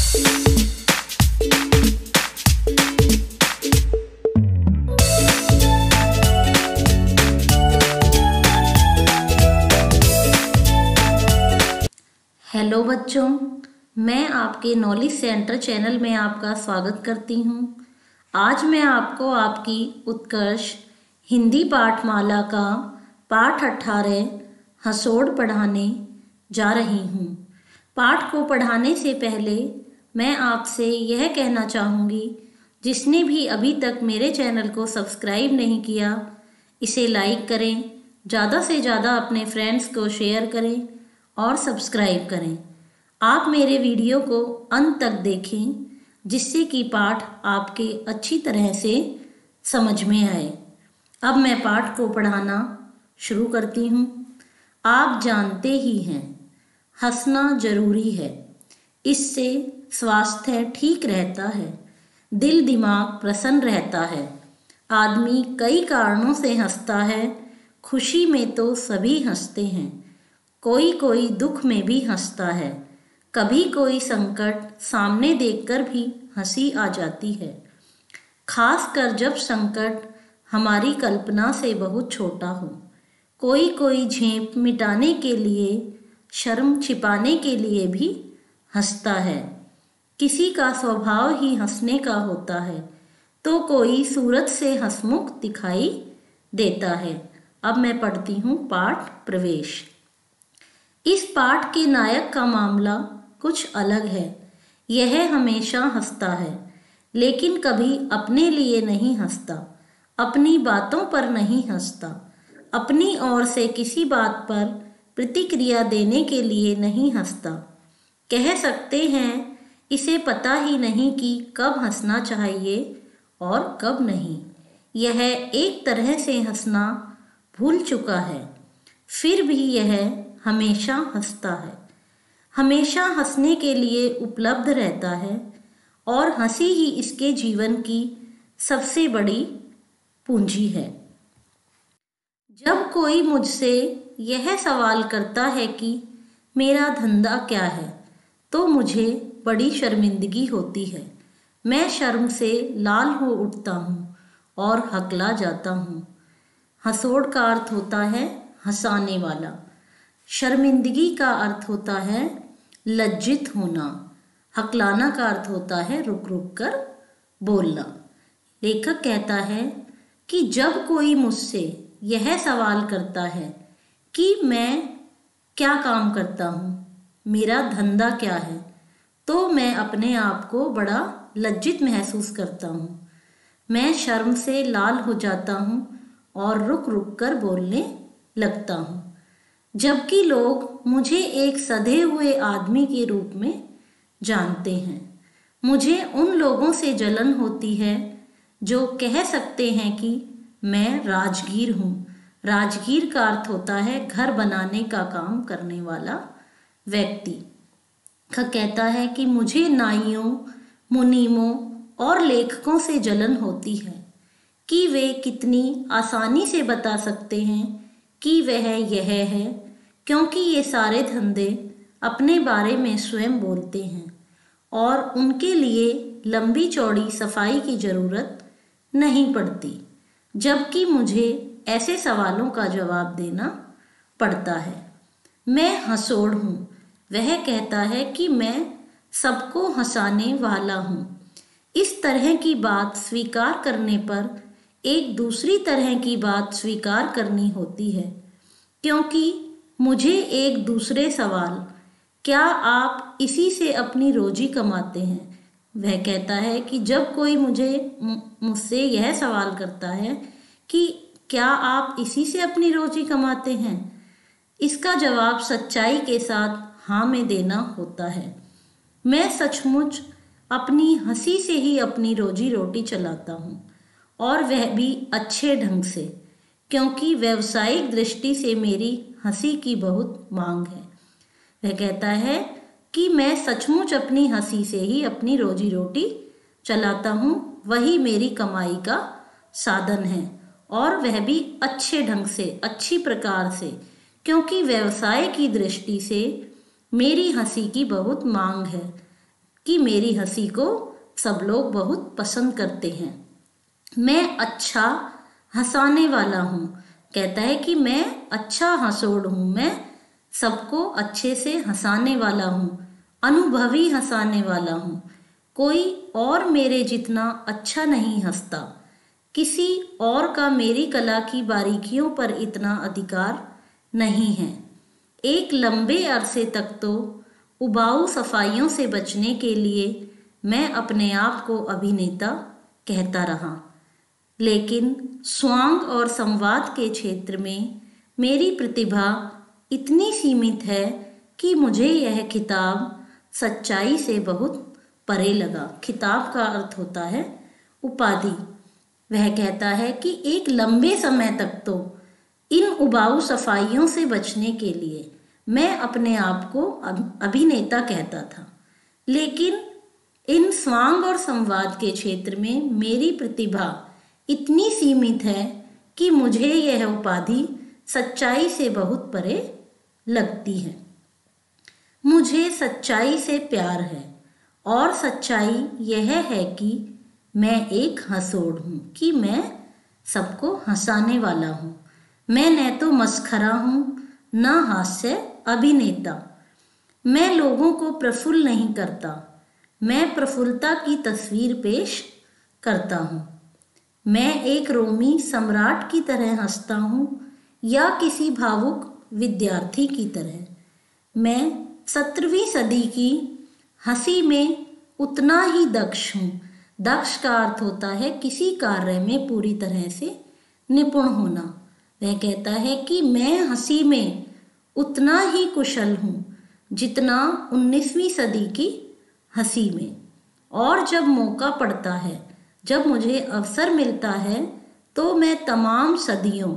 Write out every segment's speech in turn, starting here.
Hello बच्चों, मैं आपके नॉलेज सेंटर चैनल में आपका स्वागत करती हूँ। आज मैं आपको आपकी उत्कर्ष हिंदी पाठमाला का पाठ 18 हसोड़ पढ़ाने जा रही हूँ। पाठ को पढ़ाने से पहले मैं आपसे यह कहना चाहूँगी, जिसने भी अभी तक मेरे चैनल को सब्सक्राइब नहीं किया, इसे लाइक करें, ज़्यादा से ज़्यादा अपने फ्रेंड्स को शेयर करें और सब्सक्राइब करें। आप मेरे वीडियो को अंत तक देखें, जिससे कि पाठ आपके अच्छी तरह से समझ में आए। अब मैं पाठ को पढ़ाना शुरू करती हूँ। आप जानते ही हैं, हंसना जरूरी है, इससे स्वास्थ्य ठीक रहता है, दिल दिमाग प्रसन्न रहता है। आदमी कई कारणों से हंसता है, खुशी में तो सभी हंसते हैं, कोई कोई दुख में भी हंसता है। कभी कोई संकट सामने देखकर भी हंसी आ जाती है, खासकर जब संकट हमारी कल्पना से बहुत छोटा हो। कोई कोई झेप मिटाने के लिए, शर्म छिपाने के लिए भी हंसता है। किसी का स्वभाव ही हंसने का होता है, तो कोई सूरत से हंसमुख दिखाई देता है। अब मैं पढ़ती हूँ पाठ प्रवेश। इस पाठ के नायक का मामला कुछ अलग है। यह हमेशा हंसता है, लेकिन कभी अपने लिए नहीं हंसता, अपनी बातों पर नहीं हंसता, अपनी ओर से किसी बात पर प्रतिक्रिया देने के लिए नहीं हंसता। कह सकते हैं, इसे पता ही नहीं कि कब हंसना चाहिए और कब नहीं। यह एक तरह से हंसना भूल चुका है, फिर भी यह हमेशा हंसता है, हमेशा हंसने के लिए उपलब्ध रहता है, और हंसी ही इसके जीवन की सबसे बड़ी पूंजी है। जब कोई मुझसे यह सवाल करता है कि मेरा धंधा क्या है, तो मुझे बड़ी शर्मिंदगी होती है। मैं शर्म से लाल हो उठता हूँ और हकला जाता हूँ। हंसोड़ का अर्थ होता है हंसाने वाला। शर्मिंदगी का अर्थ होता है लज्जित होना। हकलाना का अर्थ होता है रुक रुक कर बोलना। लेखक कहता है कि जब कोई मुझसे यह सवाल करता है कि मैं क्या काम करता हूँ, मेरा धंधा क्या है, तो मैं अपने आप को बड़ा लज्जित महसूस करता हूँ। मैं शर्म से लाल हो जाता हूँ और रुक रुक कर बोलने लगता हूँ, जबकि लोग मुझे एक सधे हुए आदमी के रूप में जानते हैं। मुझे उन लोगों से जलन होती है जो कह सकते हैं कि मैं राजगीर हूँ। राजगीर का अर्थ होता है घर बनाने का काम करने वाला व्यक्ति। कहता है कि मुझे नाइयों, मुनीमों और लेखकों से जलन होती है कि वे कितनी आसानी से बता सकते हैं कि वह यह है, क्योंकि ये सारे धंधे अपने बारे में स्वयं बोलते हैं और उनके लिए लंबी चौड़ी सफाई की जरूरत नहीं पड़ती, जबकि मुझे ऐसे सवालों का जवाब देना पड़ता है। मैं हंसोड़ हूँ। वह कहता है कि मैं सबको हंसाने वाला हूँ। इस तरह की बात स्वीकार करने पर एक दूसरी तरह की बात स्वीकार करनी होती है, क्योंकि मुझे एक दूसरे सवाल, क्या आप इसी से अपनी रोजी कमाते हैं? वह कहता है कि जब कोई मुझसे यह सवाल करता है कि क्या आप इसी से अपनी रोजी कमाते हैं, इसका जवाब सच्चाई के साथ हाँ में देना होता है। मैं सचमुच अपनी हंसी से ही अपनी रोजी रोटी चलाता हूँ, और वह भी अच्छे ढंग से, क्योंकि व्यावसायिक दृष्टि से मेरी हंसी की बहुत मांग है। वह कहता है कि मैं सचमुच अपनी हंसी से ही अपनी रोजी रोटी चलाता हूँ, वही मेरी कमाई का साधन है, और वह भी अच्छे ढंग से, अच्छी प्रकार से, क्योंकि व्यवसाय की दृष्टि से मेरी हंसी की बहुत मांग है कि मेरी हंसी को सब लोग बहुत पसंद करते हैं। मैं अच्छा हंसाने वाला हूँ। कहता है कि मैं अच्छा हंसोड़ हूँ, मैं सबको अच्छे से हंसाने वाला हूँ, अनुभवी हंसाने वाला हूँ। कोई और मेरे जितना अच्छा नहीं हंसता। किसी और का मेरी कला की बारीकियों पर इतना अधिकार नहीं है। एक लंबे अरसे तक तो उबाऊ सफाइयों से बचने के लिए मैं अपने आप को अभिनेता कहता रहा, लेकिन स्वांग और संवाद के क्षेत्र में मेरी प्रतिभा इतनी सीमित है कि मुझे यह खिताब सच्चाई से बहुत परे लगा। खिताब का अर्थ होता है उपाधि। वह कहता है कि एक लंबे समय तक तो इन उबाऊ सफाइयों से बचने के लिए मैं अपने आप को अभिनेता कहता था, लेकिन इन स्वांग और संवाद के क्षेत्र में मेरी प्रतिभा इतनी सीमित है कि मुझे यह उपाधि सच्चाई से बहुत परे लगती है। मुझे सच्चाई से प्यार है और सच्चाई यह है कि मैं एक हंसोड़ हूँ, कि मैं सबको हंसाने वाला हूँ। मैं न तो मस्खरा हूँ न हास्य अभिनेता। मैं लोगों को प्रफुल्ल नहीं करता, मैं प्रफुल्लता की तस्वीर पेश करता हूँ। मैं एक रोमी सम्राट की तरह हंसता हूँ या किसी भावुक विद्यार्थी की तरह। मैं 17वीं सदी की हंसी में उतना ही दक्ष हूँ। दक्ष का अर्थ होता है किसी कार्य में पूरी तरह से निपुण होना। वह कहता है कि मैं हंसी में उतना ही कुशल हूँ जितना 19वीं सदी की हंसी में। और जब मौका पड़ता है, जब मुझे अवसर मिलता है, तो मैं तमाम सदियों,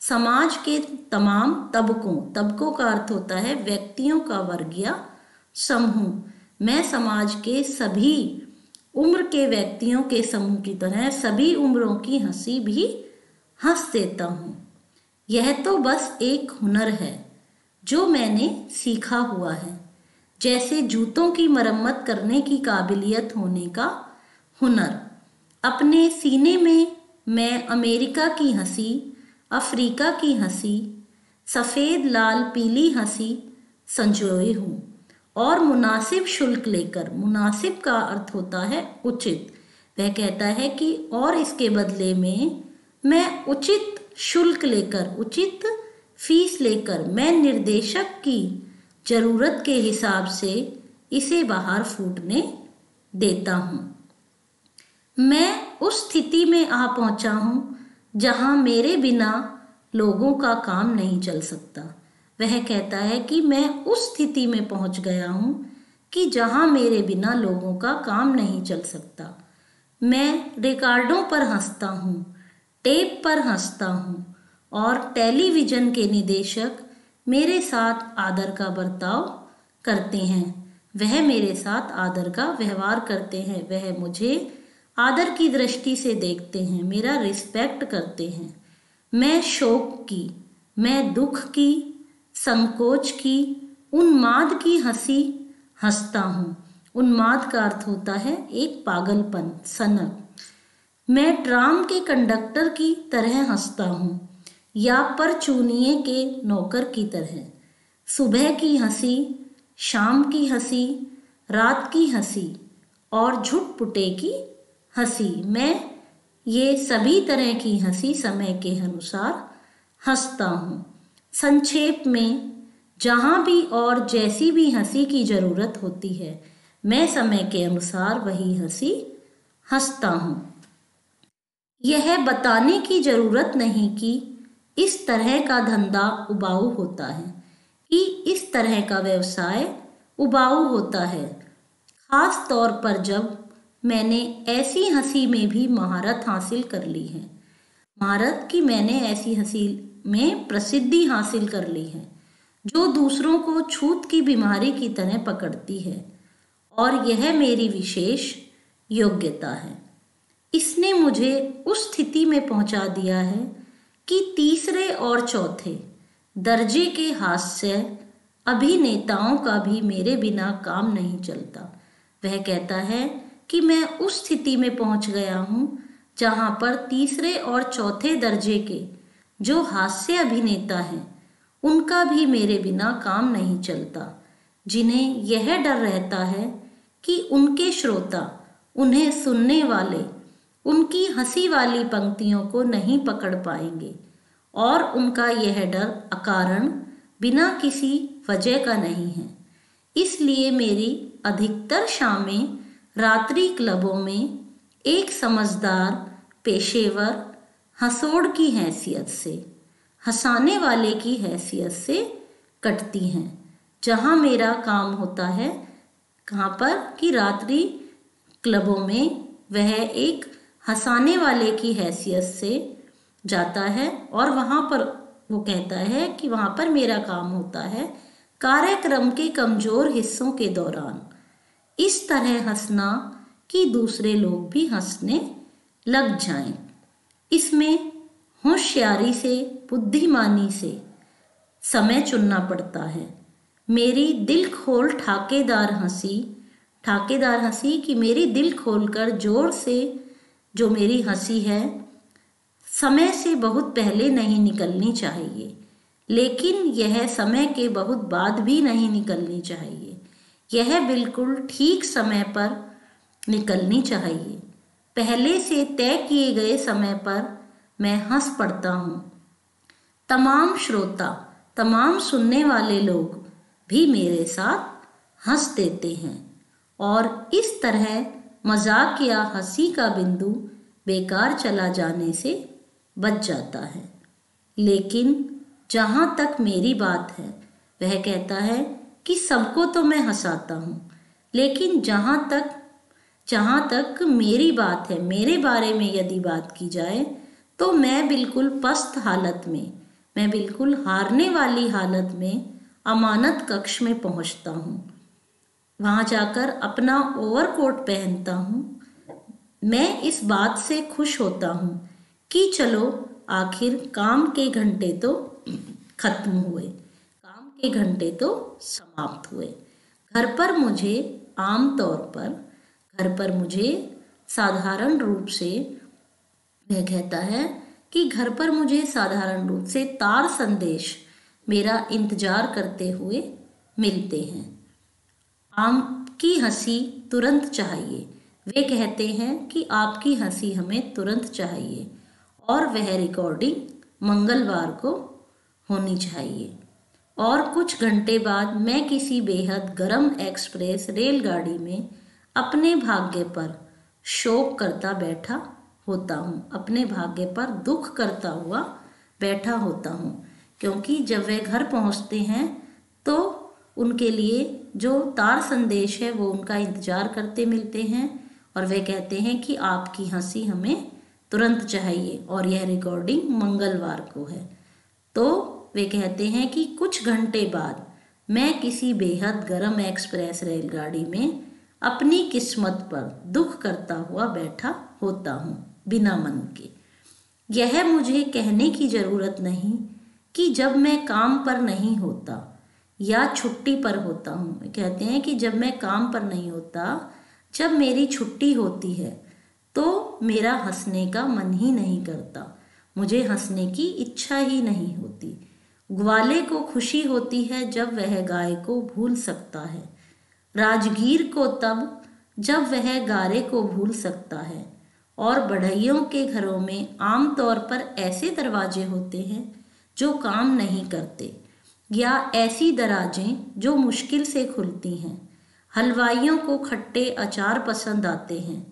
समाज के तमाम तबकों का अर्थ होता है व्यक्तियों का वर्ग या समूह, मैं समाज के सभी उम्र के व्यक्तियों के समूह की तरह सभी उम्रों की हंसी भी हंस देता हूँ। यह तो बस एक हुनर है जो मैंने सीखा हुआ है, जैसे जूतों की मरम्मत करने की काबिलियत होने का हुनर। अपने सीने में मैं अमेरिका की हंसी, अफ्रीका की हंसी, सफ़ेद लाल पीली हंसी संजोए हूँ और मुनासिब शुल्क लेकर, मुनासिब का अर्थ होता है उचित। वह कहता है कि और इसके बदले में मैं उचित शुल्क लेकर, उचित फीस लेकर, मैं निर्देशक की जरूरत के हिसाब से इसे बाहर फूटने देता हूँ। मैं उस स्थिति में आ पहुँचा हूँ जहाँ मेरे बिना लोगों का काम नहीं चल सकता। वह कहता है कि मैं उस स्थिति में पहुँच गया हूँ कि जहाँ मेरे बिना लोगों का काम नहीं चल सकता। मैं रिकॉर्डों पर हंसता हूँ, टेप पर हंसता हूँ और टेलीविज़न के निदेशक मेरे साथ आदर का बर्ताव करते हैं। वह मेरे साथ आदर का व्यवहार करते हैं। वह मुझे आदर की दृष्टि से देखते हैं, मेरा रिस्पेक्ट करते हैं। मैं शोक की, मैं दुख की, संकोच की, उन्माद की हंसी हंसता हूँ। उन्माद का अर्थ होता है एक पागलपन, सनक। मैं ट्राम के कंडक्टर की तरह हंसता हूँ या परचूनिए के नौकर की तरह। सुबह की हंसी, शाम की हंसी, रात की हंसी और झुटपुटे की हंसी, मैं ये सभी तरह की हंसी समय के अनुसार हंसता हूँ। संक्षेप में, जहाँ भी और जैसी भी हंसी की ज़रूरत होती है, मैं समय के अनुसार वही हंसी हंसता हूँ। यह बताने की ज़रूरत नहीं कि इस तरह का धंधा उबाऊ होता है, कि इस तरह का व्यवसाय उबाऊ होता है, खास तौर पर जब मैंने ऐसी हंसी में भी महारत हासिल कर ली है। महारत की मैंने ऐसी हंसी में प्रसिद्धि हासिल कर ली है जो दूसरों को छूत की बीमारी की तरह पकड़ती है, और यह मेरी विशेष योग्यता है। इसने मुझे उस स्थिति में पहुंचा दिया है कि तीसरे और चौथे दर्जे के हास्य अभिनेताओं का भी मेरे बिना काम नहीं चलता। वह कहता है कि मैं उस स्थिति में पहुंच गया हूं जहां पर तीसरे और चौथे दर्जे के जो हास्य अभिनेता हैं उनका भी मेरे बिना काम नहीं चलता, जिन्हें यह डर रहता है कि उनके श्रोता, उन्हें सुनने वाले उनकी हंसी वाली पंक्तियों को नहीं पकड़ पाएंगे, और उनका यह डर अकारण बिना किसी वजह का नहीं है। इसलिए मेरी अधिकतर शामें रात्रि क्लबों में एक समझदार पेशेवर हंसोड़ की हैसियत से, हंसाने वाले की हैसियत से कटती हैं। जहाँ मेरा काम होता है, कहाँ पर कि रात्रि क्लबों में वह एक हंसाने वाले की हैसियत से जाता है, और वहाँ पर वो कहता है कि वहाँ पर मेरा काम होता है कार्यक्रम के कमज़ोर हिस्सों के दौरान इस तरह हंसना कि दूसरे लोग भी हंसने लग जाएं। इसमें होशियारी से, बुद्धिमानी से समय चुनना पड़ता है। मेरी दिल खोल ठाकेदार हंसी कि मेरी दिल खोलकर जोर से जो मेरी हंसी है समय से बहुत पहले नहीं निकलनी चाहिए, लेकिन यह समय के बहुत बाद भी नहीं निकलनी चाहिए। यह बिल्कुल ठीक समय पर निकलनी चाहिए। पहले से तय किए गए समय पर मैं हंस पड़ता हूँ। तमाम श्रोता, तमाम सुनने वाले लोग भी मेरे साथ हंस देते हैं, और इस तरह मजाक या हंसी का बिंदु बेकार चला जाने से बच जाता है। लेकिन जहाँ तक मेरी बात है, वह कहता है कि सबको तो मैं हंसाता हूँ, लेकिन जहाँ तक मेरी बात है, मेरे बारे में यदि बात की जाए तो मैं बिल्कुल पस्त हालत में, मैं बिल्कुल हारने वाली हालत में अमानत कक्ष में पहुँचता हूँ। वहाँ जाकर अपना ओवरकोट पहनता हूँ। मैं इस बात से खुश होता हूँ कि चलो आखिर काम के घंटे तो खत्म हुए, काम के घंटे तो समाप्त हुए। घर पर मुझे साधारण रूप से, वह कहता है कि घर पर मुझे साधारण रूप से तार संदेश मेरा इंतजार करते हुए मिलते हैं। आपकी हंसी तुरंत चाहिए। वे कहते हैं कि आपकी हंसी हमें तुरंत चाहिए, और वह रिकॉर्डिंग मंगलवार को होनी चाहिए। और कुछ घंटे बाद मैं किसी बेहद गर्म एक्सप्रेस रेलगाड़ी में अपने भाग्य पर शोक करता बैठा होता हूँ, अपने भाग्य पर दुख करता हुआ बैठा होता हूँ, क्योंकि जब वे घर पहुँचते हैं तो उनके लिए जो तार संदेश है वो उनका इंतजार करते मिलते हैं, और वे कहते हैं कि आपकी हंसी हमें तुरंत चाहिए और यह रिकॉर्डिंग मंगलवार को है। तो वे कहते हैं कि कुछ घंटे बाद मैं किसी बेहद गर्म एक्सप्रेस रेलगाड़ी में अपनी किस्मत पर दुख करता हुआ बैठा होता हूँ बिना मन के। यह मुझे कहने की ज़रूरत नहीं कि जब मैं काम पर नहीं होता या छुट्टी पर होता हूँ। कहते हैं कि जब मैं काम पर नहीं होता, जब मेरी छुट्टी होती है तो मेरा हंसने का मन ही नहीं करता, मुझे हंसने की इच्छा ही नहीं होती। ग्वाले को खुशी होती है जब वह गाय को भूल सकता है, राजगीर को तब जब वह गारे को भूल सकता है, और बढ़इयों के घरों में आमतौर पर ऐसे दरवाजे होते हैं जो काम नहीं करते, या ऐसी दराजें जो मुश्किल से खुलती हैं। हलवाइयों को खट्टे अचार पसंद आते हैं,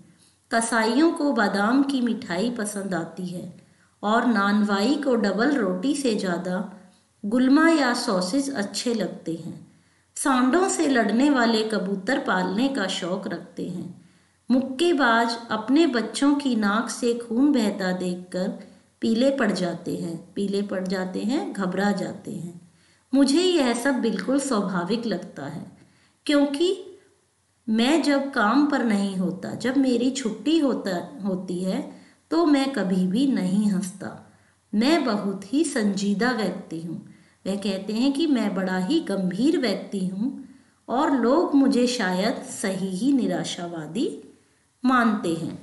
कसाइयों को बादाम की मिठाई पसंद आती है, और नानवाई को डबल रोटी से ज़्यादा गुलमा या सॉसेज अच्छे लगते हैं। सांडों से लड़ने वाले कबूतर पालने का शौक रखते हैं। मुक्केबाज अपने बच्चों की नाक से खून बहता देखकर पीले पड़ जाते हैं, घबरा जाते हैं। मुझे यह सब बिल्कुल स्वाभाविक लगता है, क्योंकि मैं जब काम पर नहीं होता, जब मेरी छुट्टी होती है तो मैं कभी भी नहीं हंसता। मैं बहुत ही संजीदा व्यक्ति हूँ। वह कहते हैं कि मैं बड़ा ही गंभीर व्यक्ति हूँ, और लोग मुझे शायद सही ही निराशावादी मानते हैं।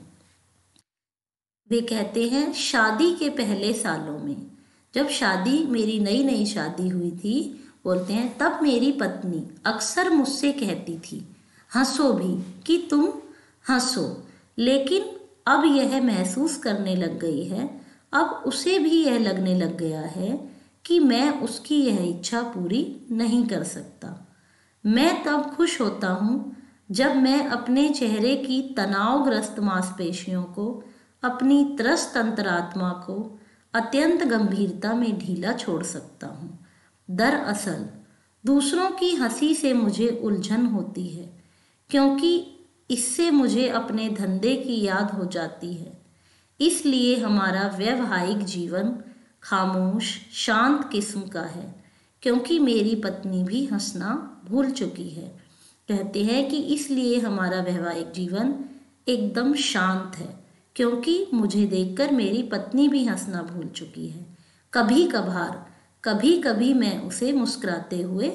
वे कहते हैं शादी के पहले सालों में, जब शादी मेरी नई नई शादी हुई थी, बोलते हैं तब मेरी पत्नी अक्सर मुझसे कहती थी हंसो भी कि तुम हंसो, लेकिन अब यह महसूस करने लग गई है, अब उसे भी यह लगने लग गया है कि मैं उसकी यह इच्छा पूरी नहीं कर सकता। मैं तब खुश होता हूँ जब मैं अपने चेहरे की तनावग्रस्त मांसपेशियों को, अपनी त्रस्त अंतरात्मा को अत्यंत गंभीरता में ढीला छोड़ सकता हूँ। दरअसल दूसरों की हंसी से मुझे उलझन होती है, क्योंकि इससे मुझे अपने धंधे की याद हो जाती है। इसलिए हमारा वैवाहिक जीवन खामोश शांत किस्म का है, क्योंकि मेरी पत्नी भी हंसना भूल चुकी है। कहते हैं कि इसलिए हमारा वैवाहिक जीवन एकदम शांत है, क्योंकि मुझे देखकर मेरी पत्नी भी हंसना भूल चुकी है। कभी कभार, कभी कभी मैं उसे मुस्कुराते हुए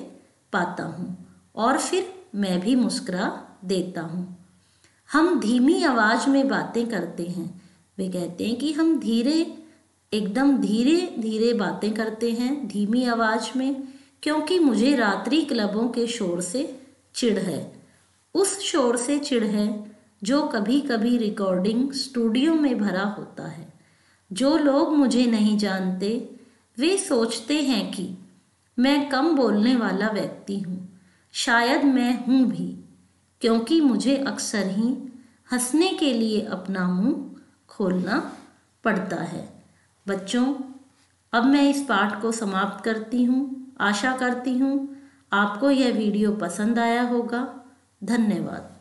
पाता हूँ और फिर मैं भी मुस्कुरा देता हूँ। हम धीमी आवाज़ में बातें करते हैं। वे कहते हैं कि हम एकदम धीरे धीरे बातें करते हैं, धीमी आवाज़ में, क्योंकि मुझे रात्रि क्लबों के शोर से चिढ़ है। उस शोर से चिढ़ है जो कभी कभी रिकॉर्डिंग स्टूडियो में भरा होता है। जो लोग मुझे नहीं जानते वे सोचते हैं कि मैं कम बोलने वाला व्यक्ति हूँ। शायद मैं हूँ भी, क्योंकि मुझे अक्सर ही हंसने के लिए अपना मुंह खोलना पड़ता है। बच्चों, अब मैं इस पाठ को समाप्त करती हूँ। आशा करती हूँ आपको यह वीडियो पसंद आया होगा। धन्यवाद।